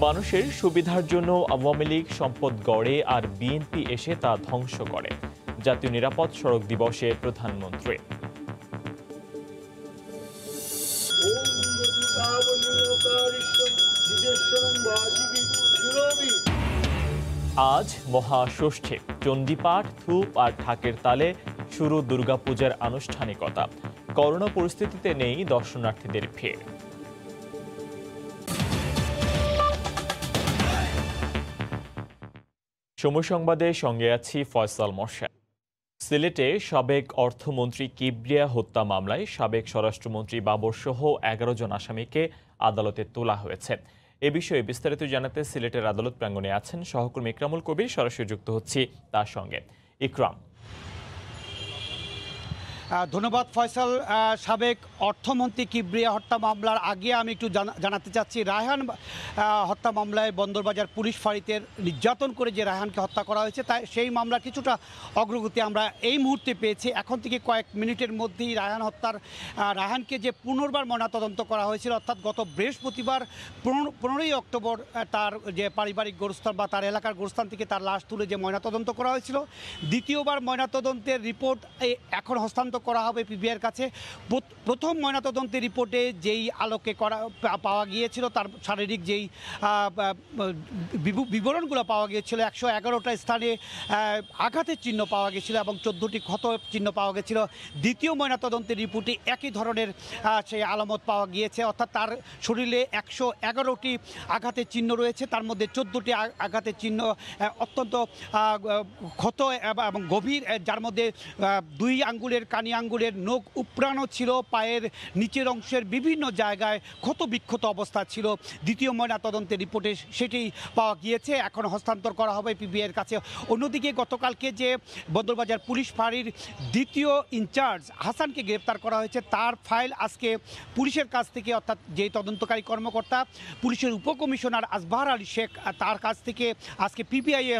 মানুষের সুবিধার জন্য আওয়ামী লীগ সম্পদ গড়ে আর বিএনপি এসে তা ধ্বংস করে। জাতীয় নিরাপদ সড়ক দিবসে প্রধানমন্ত্রী। আজ মহাষষ্ঠী, চণ্ডীপাঠ, ধূপ আর ঢাকের তালে শুরু দুর্গাপূজার আনুষ্ঠানিকতা। করোনা পরিস্থিতিতে নেই দর্শনার্থীদের ভিড়। সময় সংবাদের সঙ্গে আছি ফয়সাল মোর্শেদ। সিলেটে সাবেক অর্থমন্ত্রী কিবরিয়া হত্যা মামলায় সাবেক স্বরাষ্ট্রমন্ত্রী বাবর সহ 11 জন আসামিকে আদালতে তোলা হয়েছে। এ বিষয়ে বিস্তারিত জানাতে সিলেটের আদালত প্রাঙ্গণে আছেন সহকর্মী ইকরামুল কবির। সরাসরি যুক্ত হচ্ছি তার সঙ্গে। ইকরাম, ধন্যবাদ ফয়সাল। সাবেক অর্থমন্ত্রী কিবরিয়া হত্যা মামলার আগে আমি একটু জানাতে চাচ্ছি, রায়হান হত্যা মামলায় বন্দরবাজার পুলিশ ফাঁড়িতে নির্যাতন করে যে রায়হানকে হত্যা করা হয়েছে, তাই সেই মামলার কিছুটা অগ্রগতি আমরা এই মুহূর্তে পেয়েছি। এখন থেকে কয়েক মিনিটের মধ্যেই রায়হানকে যে পুনর্বার ময়নাতদন্ত করা হয়েছিল, অর্থাৎ গত বৃহস্পতিবার 15ই অক্টোবর তার যে পারিবারিক গোরস্থান বা তার এলাকার গোরস্থান থেকে তার লাশ তুলে যে ময়নাতদন্ত করা হয়েছিল, দ্বিতীয়বার ময়নাতদন্তের রিপোর্ট এখন হস্তান্তর করা হবে পিবিআইয়ের কাছে। প্রথম ময়নাতদন্তের রিপোর্টে যেই আলোকে পাওয়া গিয়েছিল, তার শারীরিক যেই বিবরণগুলো পাওয়া গিয়েছিল, 111টা স্থানে আঘাতের চিহ্ন পাওয়া গেছিল এবং 14টি ক্ষত চিহ্ন পাওয়া গেছিল। দ্বিতীয় ময়নাতদন্তের রিপোর্টে একই ধরনের সেই আলামত পাওয়া গিয়েছে, অর্থাৎ তার শরীরে 111টি আঘাতের চিহ্ন রয়েছে, তার মধ্যে 14টি আঘাতের চিহ্ন অত্যন্ত ক্ষত এবং গভীর, যার মধ্যে 2 আঙ্গুলের কানি আঙ্গুলের নখ উপড়ানো ছিল, পায়ের নিচের অংশের বিভিন্ন জায়গায় ক্ষত বিক্ষত অবস্থা ছিল। দ্বিতীয় ময়নাতদন্তের রিপোর্টে সেটি পাওয়া গিয়েছে, এখন হস্তান্তর করা হবে পিবিআইয়ের কাছে। অন্যদিকে গতকালকে যে বন্দরবাজার পুলিশ ফাঁড়ির দ্বিতীয় ইনচার্জ হাসানকে গ্রেপ্তার করা হয়েছে, তার ফাইল আজকে পুলিশের কাছ থেকে, অর্থাৎ যে তদন্তকারী কর্মকর্তা পুলিশের উপকমিশনার আসবাহার আলী শেখ, তার কাছ থেকে আজকে পিবিআইয়ে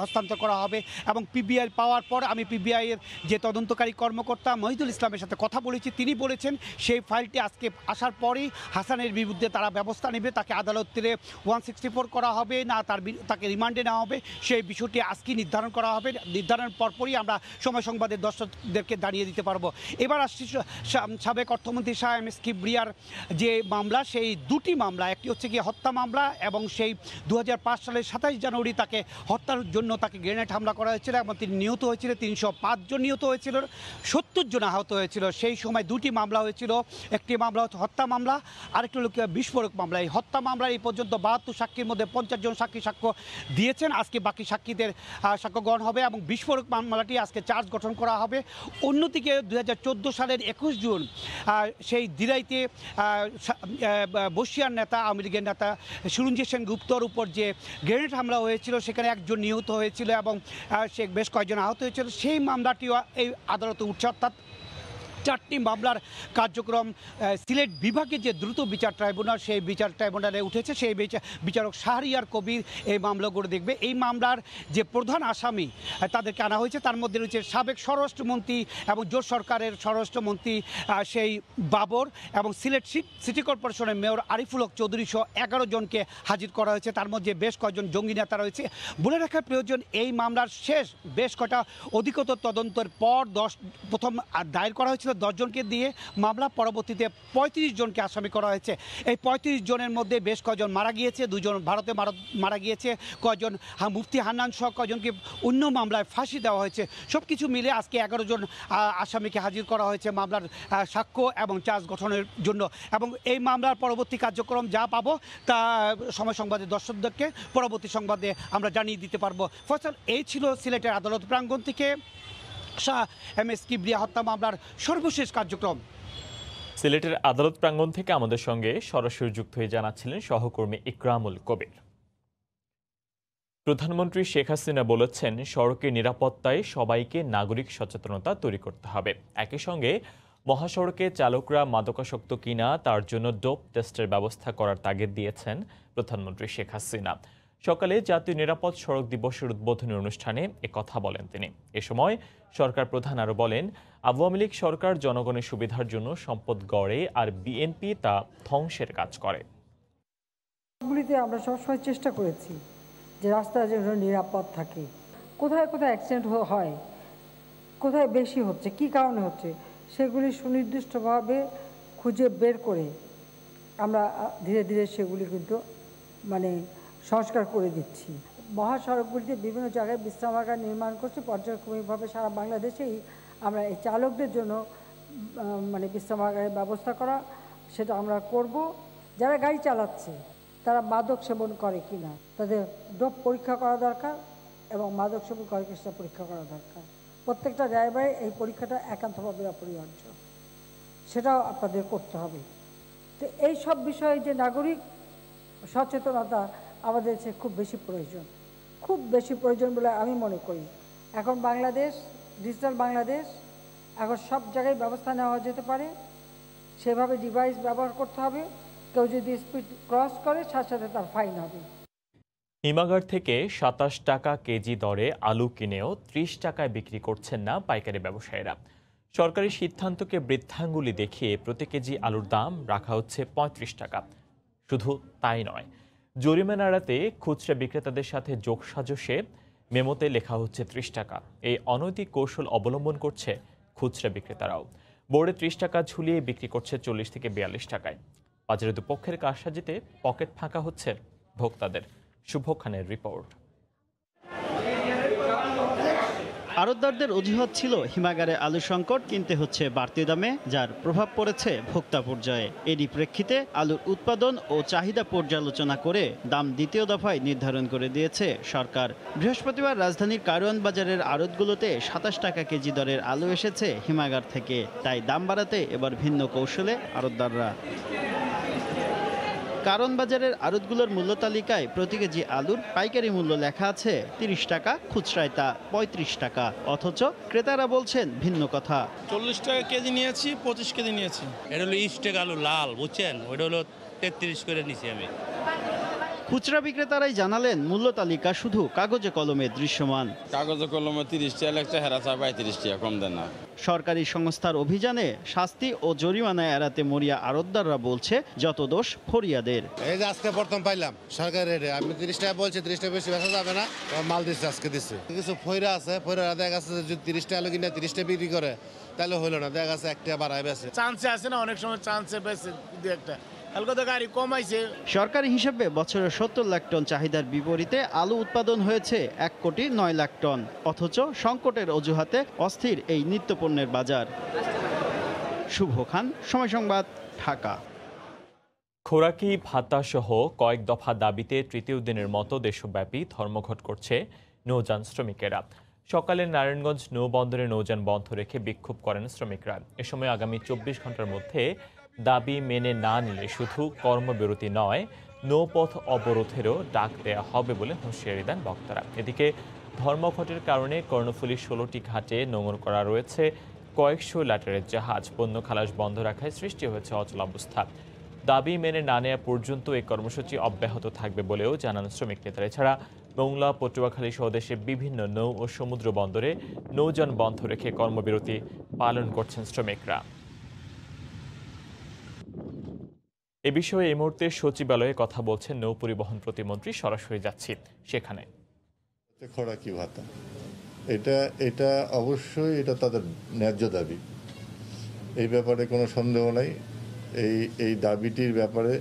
হস্তান্তর করা হবে। এবং পিবিআই পাওয়ার পর আমি পিবিআইয়ের যে তদন্তকারী কর্মকর্তা মহিদুল ইসলামের সাথে কথা বলেছি। তিনি বলেছেন সেই ফাইলটি আজকে আসার পরেই হাসানের বিরুদ্ধে তারা ব্যবস্থা নেবে, তাকে আদালতে 164 করা হবে না তাকে রিমান্ডে নেওয়া হবে, সেই বিষয়টি আজকে নির্ধারণ করা হবে। নির্ধারণের পরপরই আমরা সময় সংবাদের দর্শকদেরকে জানিয়ে দিতে পারবো। এবার আসছি সাবেক অর্থমন্ত্রী শাহ এম এস কিবরিয়ার যে মামলা, সেই 2টি মামলা, একটি হচ্ছে কি হত্যা মামলা, এবং সেই 2005 সালের 27 জানুয়ারি তাকে হত্যার জন্য তাকে গ্রেনেড হামলা করা হয়েছিল এবং তিনি নিহত হয়েছিলেন। 305 জন নিহত হয়েছিল, 70 জন আহত হয়েছিল। সেই সময় 2টি মামলা হয়েছিল, একটি মামলা হচ্ছে হত্যা মামলা, আরেকটি হল বিস্ফোরক মামলা। এই হত্যা মামলায় এই পর্যন্ত 72 সাক্ষীর মধ্যে 50 জন সাক্ষ্য দিয়েছেন। আজকে বাকি সাক্ষীদের সাক্ষ্য গ্রহণ হবে এবং বিস্ফোরক মামলাটি আজকে চার্জ গঠন করা হবে। অন্যদিকে 2014 সালের 21 জুন সেই দিরাইতে বসিয়ার নেতা, আওয়ামী লীগের নেতা সুরঞ্জিত সেনগুপ্তর উপর যে গ্রেনেড হামলা হয়েছিল, সেখানে 1 জন নিহত হয়েছিল এবং সে বেশ কয়েকজন আহত হয়েছিল। সেই মামলাটিও এই আদালতে উঠছে, অর্থাৎ 4টি মামলার কার্যক্রম সিলেট বিভাগের যে দ্রুত বিচার ট্রাইব্যুনাল, সেই বিচার ট্রাইব্যুনালে উঠেছে। সেই বিচারক শাহরিয়ার কবির এই মামলাগুলো দেখবে। এই মামলার যে প্রধান আসামি তাদেরকে আনা হয়েছে, তার মধ্যে রয়েছে সাবেক স্বরাষ্ট্রমন্ত্রী এবং জোট সরকারের স্বরাষ্ট্রমন্ত্রী সেই বাবর, এবং সিলেট সিটি কর্পোরেশনের মেয়র আরিফুল হক চৌধুরী সহ 11 জনকে হাজির করা হয়েছে। তার মধ্যে বেশ কয়েকজন জঙ্গি নেতা রয়েছে। বলে রাখার প্রয়োজন, এই মামলার শেষ বেশ কটা অধিকতর তদন্তের পর প্রথম দায়ের করা হয়েছিল 10 জনকে দিয়ে মামলা, পরবর্তীতে 35 জনকে আসামি করা হয়েছে। এই 35 জনের মধ্যে বেশ কয়েকজন মারা গিয়েছে, 2 জন ভারতে মারা গিয়েছে, কয়েকজন মুফতি হান্নান সহ কয়েকজনকে অন্য মামলায় ফাঁসি দেওয়া হয়েছে। সব কিছু মিলে আজকে 11 জন আসামিকে হাজির করা হয়েছে মামলার সাক্ষ্য এবং চার্জ গঠনের জন্য। এবং এই মামলার পরবর্তী কার্যক্রম যা পাবো তা সময় সংবাদের দর্শকদেরকে পরবর্তী সংবাদে আমরা জানিয়ে দিতে পারবো। ফয়সাল, এই ছিল সিলেটের আদালত প্রাঙ্গণ থেকে শাহ এম এস কিবরিয়া হত্যা মামলার সর্বশেষ কার্যক্রম। সিলেটের আদালত প্রাঙ্গণ থেকে আমাদের সঙ্গে সরাসরি যুক্ত হয়ে জানাচ্ছিলেন সহকর্মী ইকরামুল কবির। প্রধানমন্ত্রী শেখ হাসিনা বলেছেন, সড়কের নিরাপত্তায় সবাইকে নাগরিক সচেতনতা তৈরি করতে হবে। একই সঙ্গে মহাসড়কে চালকরা মাদকাসক্ত কিনা তার জন্য ডোপ টেস্টের ব্যবস্থা করার তাগিদ দিয়েছেন প্রধানমন্ত্রী শেখ হাসিনা। সকালে জাতীয় নিরাপদ সড়ক দিবসের উদ্বোধনী অনুষ্ঠানে একথা বলেন তিনি। এ সময় সরকার প্রধান আরও বলেন, আওয়ামী লীগ সরকার জনগণের সুবিধার জন্য সম্পদ গড়ে আর বিএনপি তা ধ্বংসের কাজ করে। গুলিতে আমরা সবসময় চেষ্টা করেছি যে রাস্তা যেন নিরাপদ থাকে, কোথায় কোথায় অ্যাক্সিডেন্ট হয়, কোথায় বেশি হচ্ছে, কি কারণে হচ্ছে, সেগুলি সুনির্দিষ্টভাবে খুঁজে বের করে আমরা ধীরে ধীরে সেগুলি কিন্তু সংস্কার করে দিচ্ছি। মহাসড়কগুলিতে বিভিন্ন জায়গায় বিশ্রামাগার নির্মাণ করছি, পর্যায়ক্রমিকভাবে সারা বাংলাদেশেই আমরা এই চালকদের জন্য বিশ্রামাগারের ব্যবস্থা করা সেটা আমরা করব। যারা গাড়ি চালাচ্ছে তারা মাদক সেবন করে কিনা তাদের ডোপ পরীক্ষা করা দরকার এবং মাদক সেবন করে কিনা পরীক্ষা করা দরকার। প্রত্যেকটা ড্রাইভারে এই পরীক্ষাটা একান্তভাবে অপরিহার্য, সেটাও আপনাদের করতে হবে। তো এই সব বিষয়ে যে নাগরিক সচেতনতা আমাদের খুব বেশি প্রয়োজন বলে আমি মনে করি। এখন বাংলাদেশ ডিজিটাল বাংলাদেশ, এখন সব জায়গায় ব্যবস্থা নেওয়া যেতে পারে, সেভাবে ডিভাইস ব্যবহার করতে হবে। কেউ যদি স্পিড ক্রস করে সাথে সাথে তার ফাইন হবে। হিমাগার থেকে ২৭ টাকা কেজি দরে আলু কিনেও ৩০ টাকায় বিক্রি করছেন না পাইকারি ব্যবসায়ীরা। সরকারি সিদ্ধান্তকে বৃদ্ধাঙ্গুলি দেখিয়ে প্রতি কেজি আলুর দাম রাখা হচ্ছে ৩৫ টাকা। শুধু তাই নয়, জরিমানা এড়াতে খুচরা বিক্রেতাদের সাথে যোগসাজশে মেমোতে লেখা হচ্ছে ৩০ টাকা। এই অনৈতিক কৌশল অবলম্বন করছে খুচরা বিক্রেতারাও। বোর্ডে ৩০ টাকা ঝুলিয়ে বিক্রি করছে ৪০ থেকে ৪২ টাকায়। বাজারে দুপক্ষের কারসাজিতে পকেট ফাঁকা হচ্ছে ভোক্তাদের। শুভ খানের রিপোর্ট। আড়তদারদের অজুহাত ছিল হিমাগারে আলু সংকট, কিনতে হচ্ছে বাড়তি দামে, যার প্রভাব পড়েছে ভোক্তা পর্যায়ে। এরই প্রেক্ষিতে আলুর উৎপাদন ও চাহিদা পর্যালোচনা করে দাম দ্বিতীয় দফায় নির্ধারণ করে দিয়েছে সরকার। বৃহস্পতিবার রাজধানীর কারওয়ান বাজারের আড়তগুলোতে ২৭ টাকা কেজি দরের আলু এসেছে হিমাগার থেকে। তাই দাম বাড়াতে এবার ভিন্ন কৌশলে আড়তদাররা। কারওয়ান বাজারের আড়তগুলোর মূল্য তালিকায় প্রতি কেজি আলুর পাইকারি মূল্য লেখা আছে ৩০ টাকা, খুচরায় তা ৩৫ টাকা। অথচ ক্রেতারা বলছেন ভিন্ন কথা। ৪০ টাকা কেজি নিয়েছি, ২৫ কেজি নিয়েছি। এটা হলো স্টেক আলু লাল, বুঝছেন, ওইটা হলো ৩৩ করে নিছি আমি। খুচরা বিক্রেতারাই জানালেন মূল্য তালিকা শুধু কাগজে কলমে দৃশ্যমান। কাগজে কলমে 30 টাকা লেখছে, হেরা চা ৩৫ টাকা, কম দেন না। সরকারি সংস্থার অভিযানে শাস্তি ও জরিমানা এড়াতে মরিয়া আড়তদাররা বলছে যত দোষ ফরিয়াদের। এই যে আজকে প্রথম পাইলাম সরকারি রেটে, আমি ৩০ টাকা বলছি, ৩০ টাকা বেশি বেচা যাবে না, মাল দিচ্ছে আজকে দিচ্ছে। কিছু ফইরা আছে, ফইরা দেখা গেছে যদি ৩০ টাকা কিনে ৩০ টাকা বিক্রি করে তাহলে হলো না, দেখা গেছে ১ টাকা বাড়ায় বেছে। চান্সে আছে না, অনেক সময় চান্সে বেছে দু একটা গাড়ি কমাইছে। সরকারি হিসেবে বছরে ৭০ লাখ টন চাহিদার বিপরীতে আলু উৎপাদন হয়েছে ১,৯,০০,০০০ টন। অথচ সংকটের অজুহাতে অস্থির এই নিত্যপণ্যের বাজার। শুভ খান, সময় সংবাদ, ঢাকা। খোরাকি ভাতা সহ কয়েক দফা দাবিতে তৃতীয় দিনের মতো দেশব্যাপী ধর্মঘট করছে নৌযান শ্রমিকেরা। সকালে নারায়ণগঞ্জ নৌবন্দরে নৌযান বন্ধ রেখে বিক্ষোভ করেন শ্রমিকরা। এ সময় আগামী ২৪ ঘন্টার মধ্যে দাবি মেনে না নিলে শুধু কর্মবিরতি নয়, নৌপথ অবরোধেরও ডাক দেয়া হবে বলে হুঁশিয়ারি দেন বক্তারা। এদিকে ধর্মঘটের কারণে কর্ণফুলী ১৬টি ঘাটে নোঙর করা রয়েছে কয়েকশো ল্যাটারের জাহাজ। পণ্য খালাস বন্ধ রাখায় সৃষ্টি হয়েছে অচলাবস্থা। দাবি মেনে না নেওয়া পর্যন্ত এই কর্মসূচি অব্যাহত থাকবে বলেও জানান শ্রমিক নেতারা। এছাড়া মোংলা, পটুয়াখালী সহ দেশের বিভিন্ন নৌ ও সমুদ্র বন্দরে নৌযান বন্ধ রেখে কর্মবিরতি পালন করছেন শ্রমিকরা। এ বিষয়ে এই মুহূর্তে সচিবালয়ে কথা বলছেন নৌ পরিবহন প্রতিমন্ত্রী। সরাসরি যাচ্ছি সেখানে। খোরাকি ভাতা এটা অবশ্যই এটা তাদের ন্যায্য দাবি, এই ব্যাপারে কোনো সন্দেহ নাই। এই দাবিটির ব্যাপারে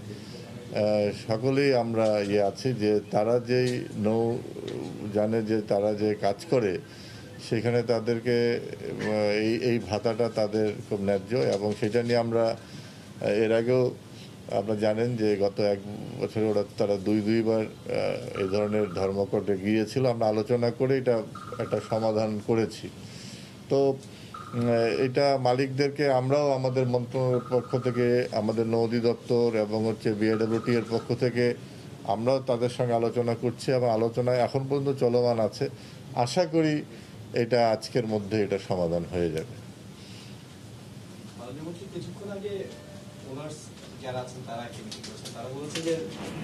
সকলেই আমরা আছি যে তারা যেই নৌ জানে যে তারা যে কাজ করে সেখানে তাদেরকে এই ভাতাটা তাদের খুব ন্যায্য, এবং সেটা নিয়ে আমরা এর আগেও আপনারা জানেন যে গত ১ বছরে তারা দুইবার এই ধরনের ধর্মঘটে গিয়েছিল। আমরা আলোচনা করে এটা একটা সমাধান করেছি। তো এটা মালিকদেরকে আমরাও আমাদের মন্ত্রণালয়ের পক্ষ থেকে, আমাদের নৌ অধিদপ্তর এবং বিআইডব্লিউটি এর পক্ষ থেকে আমরাও তাদের সঙ্গে আলোচনা করছি এবং আলোচনায় এখন পর্যন্ত চলমান আছে। আশা করি এটা আজকের মধ্যে এটা সমাধান হয়ে যাবে। কিছুক্ষণ আগে যারা আছেন তারা কি বলছেন, তারা বলছে যে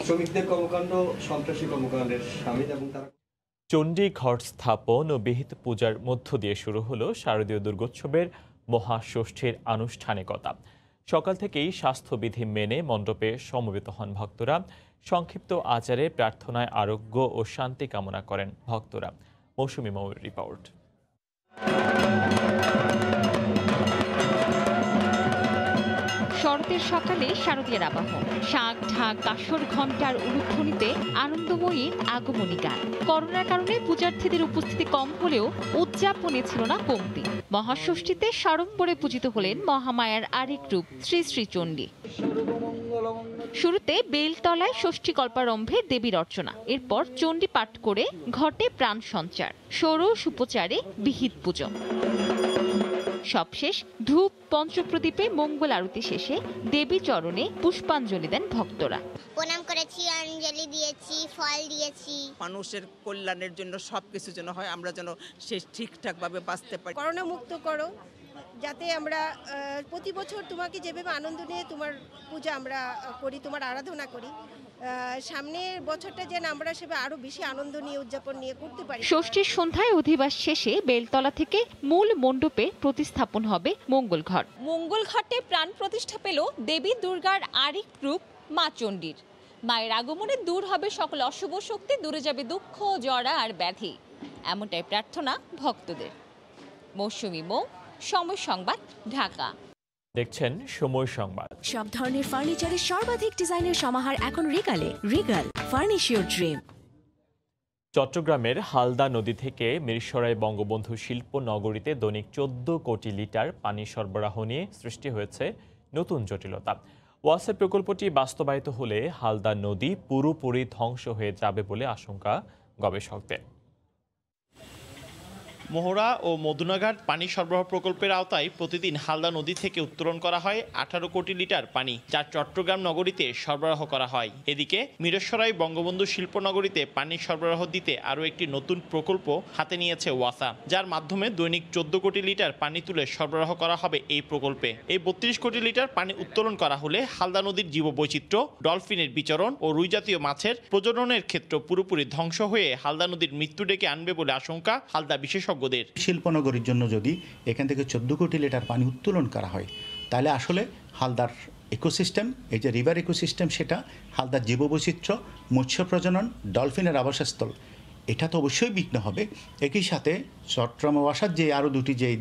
শ্রমিকদের কর্মকাণ্ড সন্ত্রাসী কর্মকাণ্ডের শামিল এবং তারা চণ্ডী ঘট স্থাপন ও বিহিত পূজার মধ্য দিয়ে শুরু হলো শারদীয় দুর্গোৎসবের মহাষষ্ঠীর আনুষ্ঠানিকতা। সকাল থেকেই স্বাস্থ্যবিধি মেনে মণ্ডপে সমবেত হন ভক্তরা। সংক্ষিপ্ত আচারে প্রার্থনায় আরোগ্য ও শান্তি কামনা করেন ভক্তরা। মৌসুমী মৌর রিপোর্ট। শরতের সকালে শারদীয়ার আবাহন, শাঁখ ঢাক কাসর ঘণ্টার উলুধ্বনিতে আনন্দময়ীর আগমনী গান। করোনার কারণে পূজার্থীদের উপস্থিতি কম হলেও উদযাপনে ছিল না কমতি। মহাষষ্ঠীতে সাড়ম্বরে পূজিত হলেন মহামায়ার আরেক রূপ শ্রী শ্রী চণ্ডী। শুরুতে বেলতলায় ষষ্ঠী কল্পারম্ভে দেবীর অর্চনা, এরপর চণ্ডী পাঠ করে ঘটে প্রাণ সঞ্চার, ষোড়শ উপচারে বিহিত পুজো। সবশেষ ধূপ পঞ্চপ্রদীপে মঙ্গল আরতি শেষে দেবী চরণে পুষ্পাঞ্জলি দেন ভক্তরা। প্রণাম করেছি, অঞ্জলি দিয়েছি, ফল দিয়েছি। মানুষের কল্যাণের জন্য সবকিছু যেন হয়, আমরা যেন সে ঠিকঠাকভাবে বাঁচতে পারি। করোনা মুক্ত করো, যাতে আমরা প্রতি বছর তোমাকে যেভাবে আনন্দ নিয়ে তোমার পূজা আমরা করি, তোমার আরাধনা করি, সামনের বছরটা যেন আমরা সেভাবে আরো বেশি আনন্দ নিয়ে উদযাপন নিয়ে করতে পারি। ষষ্ঠীর সন্ধ্যায় অধিবাস শেষে বেলতলা থেকে মূল মণ্ডপে প্রতিস্থাপন হবে মঙ্গল ঘট। মঙ্গল ঘটে প্রাণ প্রতিষ্ঠা পেল দেবী দুর্গার আরেক রূপ মা চণ্ডীর। মায়ের আগমনে দূর হবে সকল অশুভ শক্তি, দূরে যাবে দুঃখ, জরা আর ব্যাধি, এমনটাই প্রার্থনা ভক্তদের। মৌসুমী মৌ, সময় সংবাদ, ঢাকা। দেখছেন সময় সংবাদ। সব ধরনের ফার্নিচারের সর্বাধিক ডিজাইনের সমাহার এখন রিগালে। Regal furnish your dream. চট্টগ্রামের হালদা নদী থেকে মিরসরাই বঙ্গবন্ধু শিল্প নগরীতে দৈনিক 14 কোটি লিটার পানি সরবরাহ নিয়ে সৃষ্টি হয়েছে নতুন জটিলতা। ওয়াসা প্রকল্পটি বাস্তবায়িত হলে হালদা নদী পুরোপুরি ধ্বংস হয়ে যাবে বলে আশঙ্কা গবেষকদের। মোহরা ও মদুনাঘাট পানি সরবরাহ প্রকল্পের আওতায় প্রতিদিন হালদা নদী থেকে উত্তোলন করা হয় 18 কোটি লিটার পানি, যা চট্টগ্রাম নগরীতে সরবরাহ করা হয়। এদিকে মিরসরাই বঙ্গবন্ধু শিল্পনগরীতে পানি সরবরাহ দিতে আরও একটি নতুন প্রকল্প হাতে নিয়েছে ওয়াসা, যার মাধ্যমে দৈনিক 14 কোটি লিটার পানি তুলে সরবরাহ করা হবে এই প্রকল্পে। এই 32 কোটি লিটার পানি উত্তোলন করা হলে হালদা নদীর জীববৈচিত্র্য, ডলফিনের বিচরণ ও রুই জাতীয় মাছের প্রজননের ক্ষেত্র পুরোপুরি ধ্বংস হয়ে হালদা নদীর মৃত্যু ডেকে আনবে বলে আশঙ্কা হালদা বিশেষজ্ঞদের। শিল্পনগরীর জন্য যদি এখান থেকে 14 কোটি লিটার পানি উত্তোলন করা হয়, তাহলে আসলে হালদার ইকোসিস্টেম, এই যে রিভার ইকোসিস্টেম, সেটা হালদার জীববৈচিত্র্য, মৎস্য প্রজনন, ডলফিনের আবাসস্থল, এটা তো অবশ্যই বিঘ্ন হবে। একই সাথে চট্টগ্রাম ওয়াসার যে আরও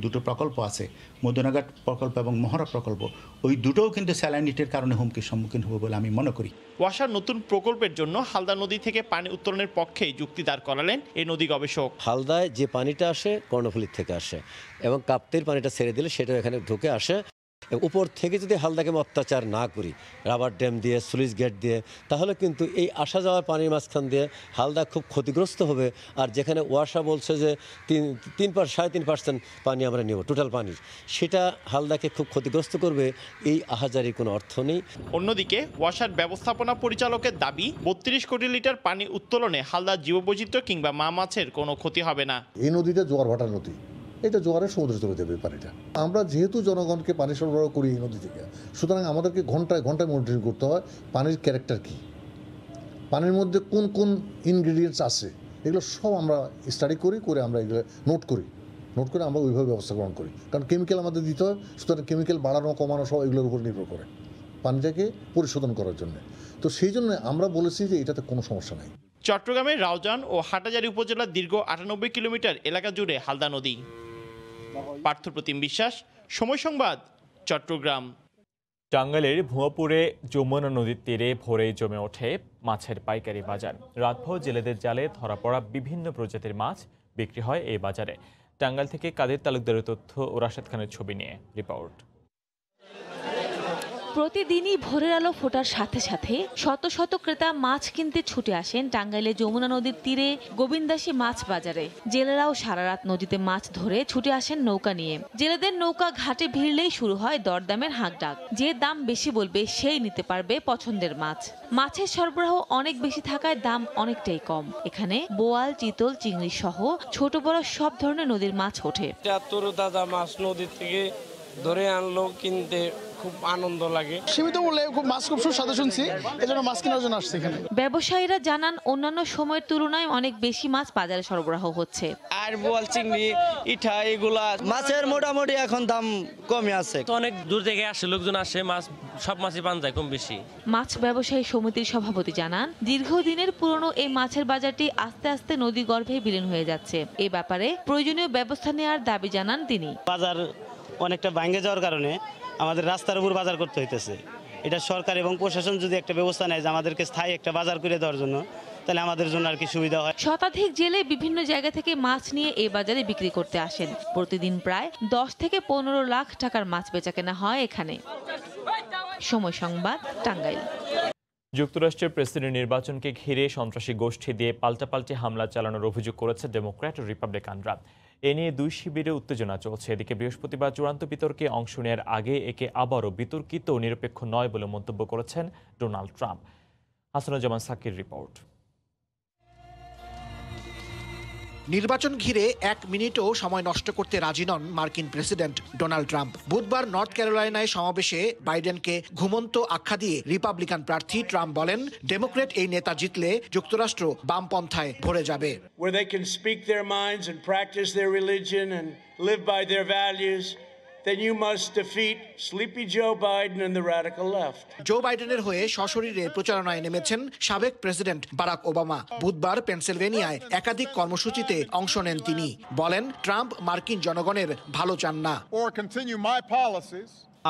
দুটো প্রকল্প আছে, মদুনাঘাট প্রকল্প এবং মহড়া প্রকল্প, ওই দুটোও কিন্তু স্যালাইনিটির কারণে হুমকির সম্মুখীন হবে বলে আমি মনে করি। ওয়াসার নতুন প্রকল্পের জন্য হালদা নদী থেকে পানি উত্তোলনের পক্ষে যুক্তি দাঁড় করালেন এই নদী গবেষক। হালদায় যে পানিটা আসে কর্ণফুলীর থেকে আসে এবং কাপ্তের পানিটা ছেড়ে দিলে সেটা এখানে ঢুকে আসে। উপর থেকে যদি হালদাকে অত্যাচার না করি, রাবার ড্যাম দিয়ে, স্লুইস গেট দিয়ে, তাহলে কিন্তু এই আসা যাওয়ার পানির মাঝখান দিয়ে হালদা খুব ক্ষতিগ্রস্ত হবে। আর যেখানে ওয়াসা বলছে যে 3.5% পানি আমরা নেব টোটাল পানির, সেটা হালদাকে খুব ক্ষতিগ্রস্ত করবে। এই আহাজারির কোনো অর্থ নেই। অন্যদিকে ওয়াসার ব্যবস্থাপনা পরিচালকের দাবি 32 কোটি লিটার পানি উত্তোলনে হালদার জীববৈচিত্র্য কিংবা মা মাছের কোনো ক্ষতি হবে না। এই নদীটা জোয়ার ভাটার নদী, এটা জোয়ারে সমুদ্রে চলে যাবে পানিটা। আমরা যেহেতু জনগণকে পানি সরবরাহ করি এই নদী থেকে, সুতরাং আমাদেরকে ঘন্টায় ঘন্টায় মনিটরিং করতে হয় পানির ক্যারেক্টার কী, পানির মধ্যে কোন কোন ইনগ্রিডিয়েন্টস আছে, এগুলো সব আমরা স্টাডি করে আমরা এগুলো নোট করে আমরা ওইভাবে ব্যবস্থা গ্রহণ করি। কারণ কেমিক্যাল আমাদের দিতে হয়, সুতরাং কেমিক্যাল বাড়ানো কমানো সব এগুলোর উপর নির্ভর করে পানিটাকে পরিশোধন করার জন্য। তো সেই জন্য আমরা বলেছি যে এটাতে কোনো সমস্যা নেই। চট্টগ্রামের রাউজান ও হাটাজারি উপজেলার দীর্ঘ 98 কিলোমিটার এলাকা জুড়ে হালদা নদী। পার্থপ্রতিম বিশ্বাস, সময় সংবাদ, চট্টগ্রাম। টাঙ্গাইলের ভুয়াপুরে যমুনা নদীর তীরে ভোরেই জমে ওঠে মাছের পাইকারি বাজার। রাতভর জেলেদের জালে ধরা পড়া বিভিন্ন প্রজাতির মাছ বিক্রি হয় এই বাজারে। টাঙ্গাইল থেকে কাদের তালুকদারের তথ্য ও রাশেদ খানের ছবি নিয়ে রিপোর্ট। প্রতিদিনই ভোরের আলো ফোটার সাথে সাথে শত শত ক্রেতা মাছ কিনতে ছুটে আসেন টাঙ্গাইলে যমুনা নদীর তীরে গোবিন্দাসী মাছ বাজারে। জেলেরাও সারা রাত নদীতে মাছ ধরে ছুটে আসেন নৌকা নিয়ে। জেলেদের নৌকা ঘাটে ভিড়লেই শুরু হয় দরদামের হাঁকডাক। যে দাম বেশি বলবে সেই নিতে পারবে পছন্দের মাছ। মাছের সরবরাহ অনেক বেশি থাকায় দাম অনেকটাই কম। এখানে বোয়াল, চিতল, চিংড়ি সহ ছোট বড় সব ধরনের নদীর মাছ ওঠে। তাজা মাছ নদী থেকে ধরে আনলো, কিনতে খুব আনন্দ লাগে। সীমিত মূল্যে খুব মাছ খুব সুস্বাদু শুনছি, এজন্য মাছ কেনার জন্য আসছি এখানে। ব্যবসায়ীরা জানান অন্যান্য সময়ের তুলনায় অনেক বেশি মাছ বাজারে সরবরাহ হচ্ছে। আর বোয়াল, চিংড়ি, ইঠা এগুলা মাছের মোটামুটি এখন দাম কমে আছে। অনেক দূর থেকে আসে লোকজন, আসে মাছ, সব মাছই পান যায় কম বেশি। মাছ ব্যবসায়ী সমিতির সভাপতি জানান দীর্ঘদিনের পুরনো এই মাছের বাজারটি আস্তে আস্তে নদী গর্ভে বিলীন হয়ে যাচ্ছে। এ ব্যাপারে প্রয়োজনীয় ব্যবস্থা নেওয়ার দাবি জানান তিনি। বাজার অনেকটা ভাঙে যাওয়ার কারণে আমাদের রাস্তার উপর বাজার করতে হইতেছে। এটা সরকার এবং প্রশাসন যদি একটা ব্যবস্থা নেয় যে আমাদেরকে স্থায়ী একটা বাজার করে দেওয়ার জন্য, তাহলে আমাদের জন্য আর কি সুবিধা হয়। শতাধিক জেলে বিভিন্ন জায়গা থেকে মাছ নিয়ে এই বাজারে বিক্রি করতে আসেন। প্রতিদিন প্রায় 10 থেকে 15 লাখ টাকার মাছ বেচাকেনা হয় এখানে। সময় সংবাদ, টাঙ্গাইল। যুক্তরাষ্ট্রের প্রেসিডেন্ট নির্বাচনকে ঘিরে সন্ত্রাসী গোষ্ঠী দিয়ে পাল্টাপাল্টি হামলা চালানোর অভিযোগ করেছে ডেমোক্র্যাট ও রিপাবলিকানরা। এ নিয়ে দুই শিবিরে উত্তেজনা চলছে। এদিকে বৃহস্পতিবার চূড়ান্ত বিতর্কে অংশ নেওয়ার আগে একে আবারও বিতর্কিত ও নিরপেক্ষ নয় বলে মন্তব্য করেছেন Donald Trump. Hasanuzzaman Shakir report. নির্বাচন ঘিরে 1 মিনিটও সময় নষ্ট করতে রাজি নন মার্কিন প্রেসিডেন্ট ডোনাল্ড ট্রাম্প। বুধবার নর্থ ক্যারোলাইনায় সমাবেশে বাইডেনকে ঘুমন্ত আখ্যা দিয়ে রিপাবলিকান প্রার্থী ট্রাম্প বলেন, ডেমোক্রেট এই নেতা জিতলে যুক্তরাষ্ট্র বামপন্থায় ভরে যাবে। Where they can speak their minds and practice their religion and live by their values, then you must defeat Sleepy Joe Biden and the radical left. জো বাইডেনের হয়ে সশরীরে প্রচারণায় নেমেছেন সাবেক প্রেসিডেন্ট বারাক ওবামা। বুধবার পেনসিলভেনিয়ায় একাধিক কর্মসূচিতে অংশ নেন তিনি। বলেন, ট্রাম্প মার্কিন জনগণের ভালো চান না।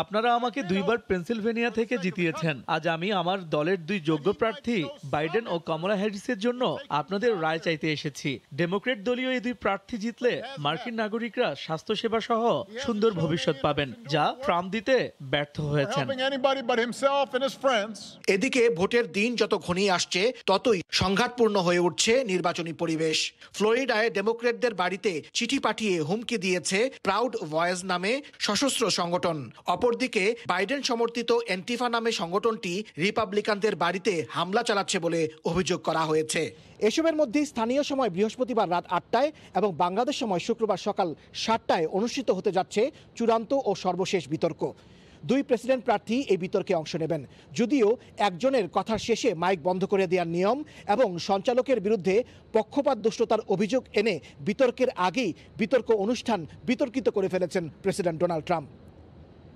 আপনারা আমাকে 2বার পেনসিলভেনিয়া থেকে জিতিয়েছেন। আজ আমি আমার দলের 2 যোগ্য প্রার্থী বাইডেন ও কমলা হ্যারিসের জন্য আপনাদের রায় চাইতে এসেছি। ডেমোক্রেট দলীয় এই 2 প্রার্থী জিতলে মার্কিন নাগরিকরা স্বাস্থ্যসেবা সহ সুন্দর ভবিষ্যৎ পাবেন, যা ট্রাম্প দিতে ব্যর্থ হয়েছেন। এদিকে ভোটের দিন যত ঘনিয়ে আসছে ততই সংঘাতপূর্ণ হয়ে উঠছে নির্বাচনী পরিবেশ। ফ্লোরিডায় ডেমোক্রেটদের বাড়িতে চিঠি পাঠিয়ে হুমকি দিয়েছে প্রাউড ভয়েস নামে সশস্ত্র সংগঠন। অপরদিকে বাইডেন সমর্থিত এন্টিফা নামে সংগঠনটি রিপাবলিকানদের বাড়িতে হামলা চালাচ্ছে বলে অভিযোগ করা হয়েছে। এসবের মধ্যে স্থানীয় সময় বৃহস্পতিবার রাত 8টায় এবং বাংলাদেশ সময় শুক্রবার সকাল 7টায় অনুষ্ঠিত হতে যাচ্ছে চূড়ান্ত ও সর্বশেষ বিতর্ক। 2 প্রেসিডেন্ট প্রার্থী এই বিতর্কে অংশ নেবেন। যদিও একজনের কথার শেষে মাইক বন্ধ করে দেওয়ার নিয়ম এবং সঞ্চালকের বিরুদ্ধে পক্ষপাত দুষ্টতার অভিযোগ এনে বিতর্কের আগেই বিতর্ক অনুষ্ঠান বিতর্কিত করে ফেলেছেন president Donald Trump.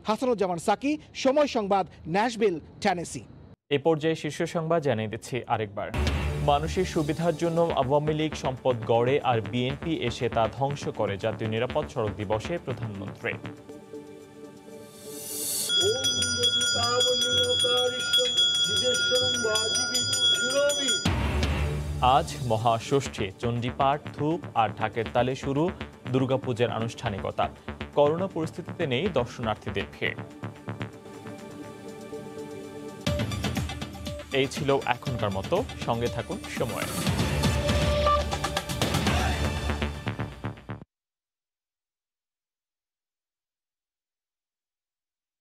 Hasanuzzaman Saki, সময় সংবাদ, ন্যাশভিল, টেনেসি। এ পর্যায়ে শীর্ষ সংবাদ জানিয়ে দিচ্ছি আরেকবার। মানুষের সুবিধার জন্য আওয়ামী লীগ সম্পদ গড়ে আর বিএনপি এসে তা ধ্বংস করে, জাতীয় নিরাপদ সড়ক দিবসে প্রধানমন্ত্রী। আজ মহাষষ্ঠী, চণ্ডীপাঠ, ধূপ আর ঢাকের তালে শুরু দুর্গাপূজার আনুষ্ঠানিকতা। করোনা পরিস্থিতিতে নেই দর্শনার্থীদের ভিড়। এই ছিল এখনকার মতো, সঙ্গে থাকুন সময়।